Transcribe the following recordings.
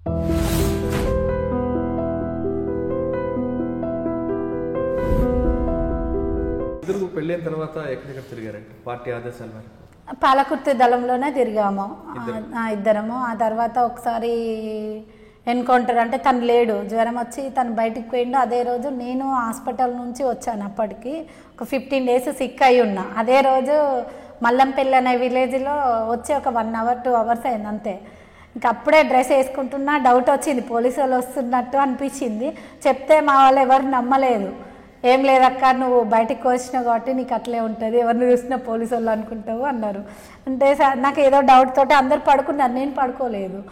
ఇద్దరు పెళ్ళైన తర్వాత ఎక్కడెక్కడ తిరిగారండి పార్టీ ఆదేశాల మేరకు? పాలకుర్తి దళంలోనే తిరిగాము ఇద్దరము. ఆ తర్వాత ఒకసారి ఎన్కౌంటర్, అంటే తను లేడు, జ్వరం వచ్చి తను బయటికి పోయిండు. అదే రోజు నేను హాస్పిటల్ నుంచి వచ్చాను. అప్పటికి ఒక 15 days సిక్ అయి ఉన్నా. అదే రోజు మల్లంపల్లి అనే విలేజ్లో వచ్చి ఒక 1 hour 2 hours అయింది అంతే. ఇంకా అప్పుడే డ్రెస్ వేసుకుంటున్నా, డౌట్ వచ్చింది పోలీసు వాళ్ళు వస్తున్నట్టు అనిపించింది. చెప్తే మా వాళ్ళు ఎవరు నమ్మలేదు. ఏం లేదక్క, నువ్వు బయటికి వచ్చినావు కాబట్టి నీకు అట్లే ఉంటుంది, ఎవరిని చూసినా పోలీసు వాళ్ళు అనుకుంటావు అన్నారు. అంటే నాకు ఏదో డౌట్ తోటి అందరు పడుకున్నారు, నేను పడుకోలేదు.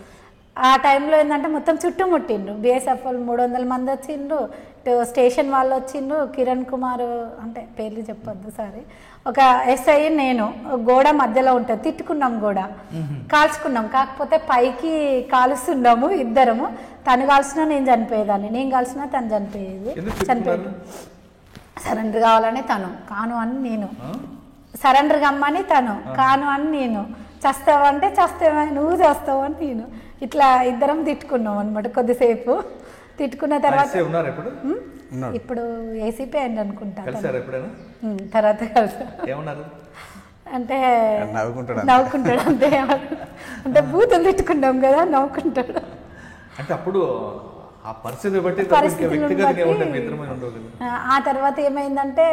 ఆ టైంలో ఏంటంటే మొత్తం చుట్టుముట్టిండ్రు. బిఎస్ఎఫ్ వాళ్ళు 300 మంది వచ్చిండ్రు, స్టేషన్ వాళ్ళు వచ్చిండ్రు. కిరణ్ కుమార్, అంటే పేర్లు చెప్పొద్దు సారీ, ఒక ఎస్ఐ, నేను గోడ మధ్యలో ఉంటుంది, తిట్టుకున్నాం, గోడ కాల్చుకున్నాం. కాకపోతే పైకి కాలుస్తున్నాము ఇద్దరము. తను కాల్చినా నేను చనిపోయేదాన్ని, నేను కాల్చినా తను చనిపోయేది. సరెండర్ కావాలని తను, కాను అని నేను. సరెండర్ కమ్మని తను, కాను అని నేను. చస్తావా అంటే చస్తావా, నువ్వు చేస్తావు అని నేను. ఇట్లా ఇద్దరం తిట్టుకున్నాం అనమాట కొద్దిసేపు. తిట్టుకున్న తర్వాత ఇప్పుడు ఏసీపీ అయింది అనుకుంటా. తర్వాత కలిసి అంటే నవ్వుకుంటాడు అంతే. అంటే బూతులు తిట్టుకున్నాం కదా, నవ్వుకుంటాడు. అంటే అప్పుడు ఆ తర్వాత ఏమైందంటే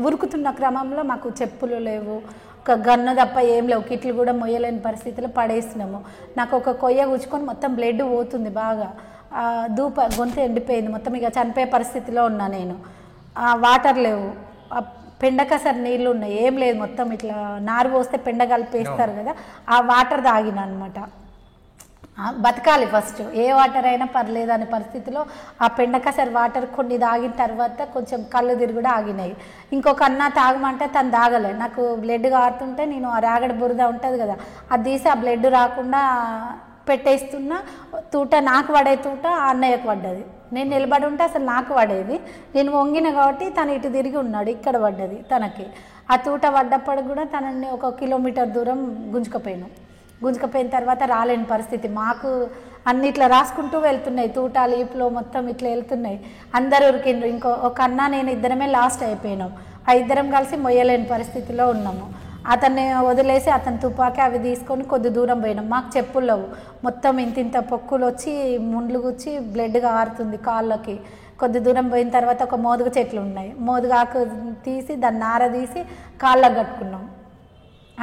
ఉరుకుతున్న క్రమంలో మాకు చెప్పులు లేవు, ఒక గన్ను తప్ప ఏం లేవు, కిట్లు కూడా మొయ్యలేని పరిస్థితిలో పడేసినాము. నాకు ఒక కొయ్య గుచ్చుకొని మొత్తం బ్లడ్ పోతుంది బాగా, గొంతు ఎండిపోయింది మొత్తం. ఇక చనిపోయే పరిస్థితిలో ఉన్నా నేను. వాటర్ లేవు, పెండకసరి నీళ్ళు ఉన్నాయి, ఏం లేదు. మొత్తం ఇట్లా నారు పోస్తే పెండ కలిపేస్తారు కదా, ఆ వాటర్ తాగిన అనమాట. బతకాలి ఫస్ట్, ఏ వాటర్ అయినా పర్లేదు అనే పరిస్థితిలో ఆ పెండకసరి వాటర్ కొన్ని తాగిన తర్వాత కొంచెం కళ్ళు తిరుగుడు ఆగినాయి. ఇంకొక అన్న తాగమంటే తను తాగలే. నాకు బ్లడ్ కారుతుంటే నేను ఆ రాగడి బురద ఉంటుంది కదా, అది తీసి ఆ బ్లడ్ రాకుండా పెట్టేస్తున్నా. తూట నాకు పడే తూట ఆ అన్నయ్యకు పడ్డది. నేను నిలబడి ఉంటే అసలు నాకు పడేది, నేను వంగిన కాబట్టి తను ఇటు తిరిగి ఉన్నాడు, ఇక్కడ పడ్డది తనకి. ఆ తూట పడ్డప్పుడు కూడా తనని 1 kilometer దూరం గుంజుకపోయిన తర్వాత రాలేని పరిస్థితి. మాకు అన్ని ఇట్లా రాసుకుంటూ వెళ్తున్నాయి, తూటాలు ఈపులో మొత్తం ఇట్లా వెళ్తున్నాయి. అందరు ఉరికిండ్రు. ఒక అన్న నేను ఇద్దరమే లాస్ట్ అయిపోయినాం. ఆ ఇద్దరం కలిసి మొయ్యలేని పరిస్థితిలో ఉన్నాము. అతన్ని వదిలేసి అతని తుపాకీ అవి తీసుకొని కొద్ది దూరం పోయినాం. మాకు చెప్పులు లేవు, మొత్తం ఇంత పొక్కులు వచ్చి ముండ్లు గుచ్చి బ్లడ్ కారుతుంది కాళ్ళకి. కొద్ది దూరం పోయిన తర్వాత ఒక మోదుగ చెట్లు ఉన్నాయి, మోదుగ ఆకు తీసి దాన్ని నార తీసి కాళ్ళకు కట్టుకున్నాం.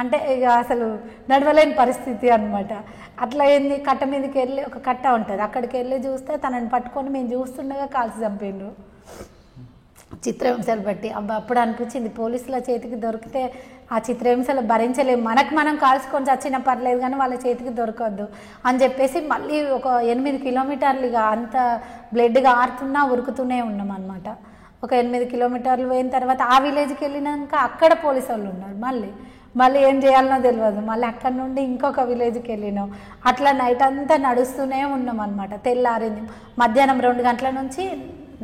అంటే ఇక అసలు నడవలేని పరిస్థితి అనమాట. అట్లా ఏంది, కట్ట మీదకి వెళ్ళి ఒక కట్ట ఉంటుంది, అక్కడికి వెళ్ళి చూస్తే తనని పట్టుకొని మేము చూస్తుండగా కాల్చి చంపిండ్రు. చిత్రహింసలు బట్టి అప్పుడు అనిపించింది, పోలీసుల చేతికి దొరికితే ఆ చిత్రహింసలు భరించలేము, మనం కాల్చుకొని చచ్చినా పర్లేదు కానీ వాళ్ళ చేతికి దొరకద్దు అని చెప్పేసి మళ్ళీ ఒక 8 kilometers ఇక అంత బ్లడ్గా ఆరుతున్నా ఉరుకుతూనే ఉన్నాం అనమాట. ఒక 8 kilometers పోయిన తర్వాత ఆ విలేజ్కి వెళ్ళినాక అక్కడ పోలీసు వాళ్ళు ఉన్నారు. మళ్ళీ ఏం చేయాలనో తెలియదు. మళ్ళీ అక్కడ నుండి ఇంకొక విలేజ్కి వెళ్ళినాం. అట్లా నైట్ అంతా నడుస్తూనే ఉన్నాం అనమాట. తెల్లారింది, మధ్యాహ్నం 2 గంటల నుంచి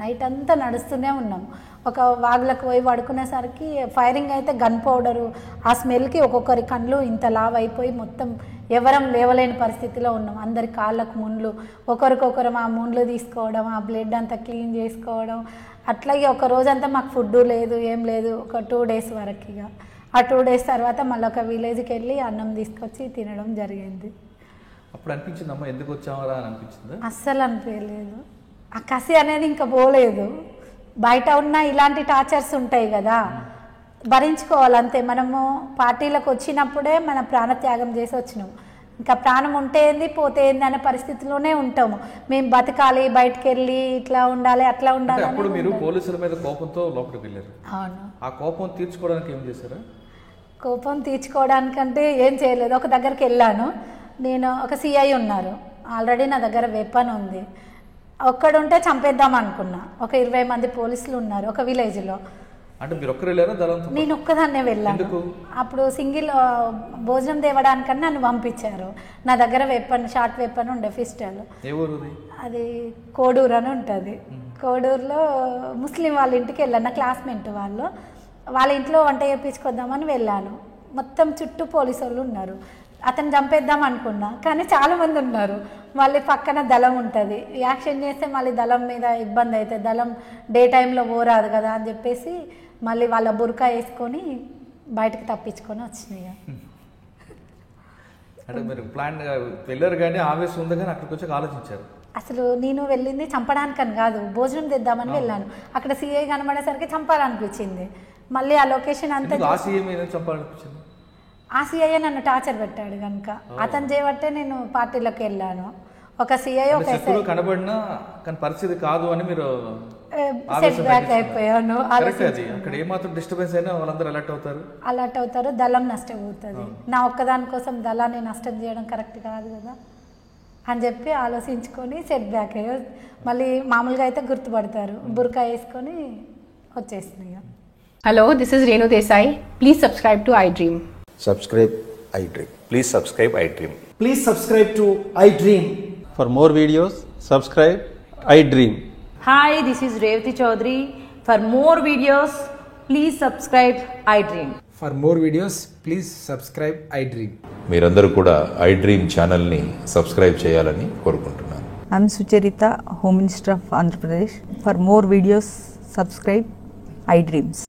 నైట్ అంతా నడుస్తూనే ఉన్నాం. ఒక వాగులకు పోయి పడుకునేసరికి ఫైరింగ్ అయితే గన్ పౌడరు ఆ స్మెల్కి ఒక్కొక్కరి కళ్ళు ఇంత లావ్ అయిపోయి మొత్తం ఎవరం లేవలేని పరిస్థితిలో ఉన్నాం. అందరి కాళ్ళకు ముండ్లు, ఒకరికొకరు ఆ ముండ్లు తీసుకోవడం, ఆ బ్లడ్ అంతా క్లీన్ చేసుకోవడం. అట్లాగే ఒక రోజంతా మాకు ఫుడ్ లేదు, ఏం లేదు. ఒక 2 days వరకు. ఇక ఆ 2 days తర్వాత మళ్ళీ ఒక విలేజ్కి వెళ్ళి అన్నం తీసుకొచ్చి తినడం జరిగింది. అప్పుడు అనిపించిందమ్మా ఎందుకు వచ్చామరా అని అనిపించింది? అస్సలు అనిపించలేదు. ఆ కసి అనేది ఇంకా పోలేదు. బయట ఉన్న ఇలాంటి టార్చర్స్ ఉంటాయి కదా, భరించుకోవాలంతే. మనము పార్టీలకు వచ్చినప్పుడే మన ప్రాణత్యాగం చేసి వచ్చినాం. ఇంకా ప్రాణం ఉంటే ఏంది పోతే ఏంది అనే పరిస్థితిలోనే ఉంటాము. మేము బతకాలి, బయటకు వెళ్ళి ఇట్లా ఉండాలి అట్లా ఉండాలి. అప్పుడు మీరు పోలీసుల మీద కోపంతో లోపలికి వెళ్ళారు. అవును. ఆ కోపం తీర్చుకోవడానికి ఏం చేశారా? కోపం తీర్చుకోవడానికంటే ఏం చేయలేదు. ఒక దగ్గరికి వెళ్ళాను నేను, ఒక సిఐ ఉన్నారు, ఆల్రెడీ నా దగ్గర వెపన్ ఉంది. ఒక్కడుంటే చంపేద్దాం అనుకున్నా. ఒక 20 మంది పోలీసులు ఉన్నారు ఒక విలేజ్లో. అంటే మీరు ఒక్కరు వెళ్ళారా దళంతో? నేను ఒక్కదాన్నే వెళ్ళాను. అప్పుడు సింగిల్ భోజనం తేవడానికన్నా నన్ను పంపించారు. నా దగ్గర వెపన్, షార్ట్ వెపన్ ఉండే, పిస్టల్. అది కోడూరు అని ఉంటుంది. కోడూరులో ముస్లిం వాళ్ళ ఇంటికి వెళ్ళాను, నా క్లాస్మేట్ వాళ్ళ ఇంట్లో వంట చేయించుకొద్దామని వెళ్ళాను. మొత్తం చుట్టూ పోలీసు వాళ్ళు ఉన్నారు. అతను చంపేద్దాం అనుకున్నా, కానీ చాలా మంది ఉన్నారు. మళ్ళీ పక్కన దళం ఉంటుంది, యాక్షన్ చేస్తే మళ్ళీ దళం మీద ఇబ్బంది అవుతుంది, దళం డే టైంలో పోరాదు కదా అని చెప్పేసి మళ్ళీ వాళ్ళ బురకా వేసుకొని బయటకు తప్పించుకొని వచ్చినాయి. అంటే మీరు ప్లాన్గా వెళ్ళారు కానీ ఆవేశం ఉంది కానీ అక్కడికి వచ్చాక ఆలోచించారు. అసలు నేను వెళ్ళింది చంపడానికని కాదు, భోజనం తెద్దామని వెళ్ళాను. అక్కడ సీఐ కనబడేసరికి చంపాలనిపించింది. మళ్ళీ ఆ లొకేషన్ అంతా ఆ సీఎం ఏదైనా చంపాలనిపించింది. ఆ సీఐ నన్ను టార్చర్ పెట్టాడు కనుక అతను చేయబట్టే నేను పార్టీలోకి వెళ్ళాను. ఒక సీఐ ఒక ఎస్ఐ కనబడినా కానీ పరిస్థితి కాదు అని మీరు సెట్ బ్యాక్ అయిపోయాను. అక్కడ ఏమాత్రం డిస్టర్బెన్స్ అయినా వాళ్ళందరూ అలర్ట్ అవుతారు, దళం నష్టపోతుంది. నా ఒక్కదాని కోసం దళాన్ని నష్టం చేయడం కరెక్ట్ కాదు కదా అని చెప్పి ఆలోచించుకొని సెట్ బ్యాక్ అయ్యో. మళ్ళీ మామూలుగా అయితే గుర్తుపడతారు, బుర్కా వేసుకొని వచ్చేసినాయి. Hello, this is Renu Desai. Please subscribe to iDream. Subscribe iDream. Please subscribe iDream. Please subscribe to iDream. For more videos, subscribe iDream. Hi, this is Revati Chaudhary. For more videos, please subscribe iDream. For more videos, please subscribe iDream. మీరందరూ కూడా iDream ఛానల్ని subscribe చేయాలని కోరుకుంటున్నాను. I'm Sucharita, Home Minister of Andhra Pradesh. For more videos, subscribe iDreams.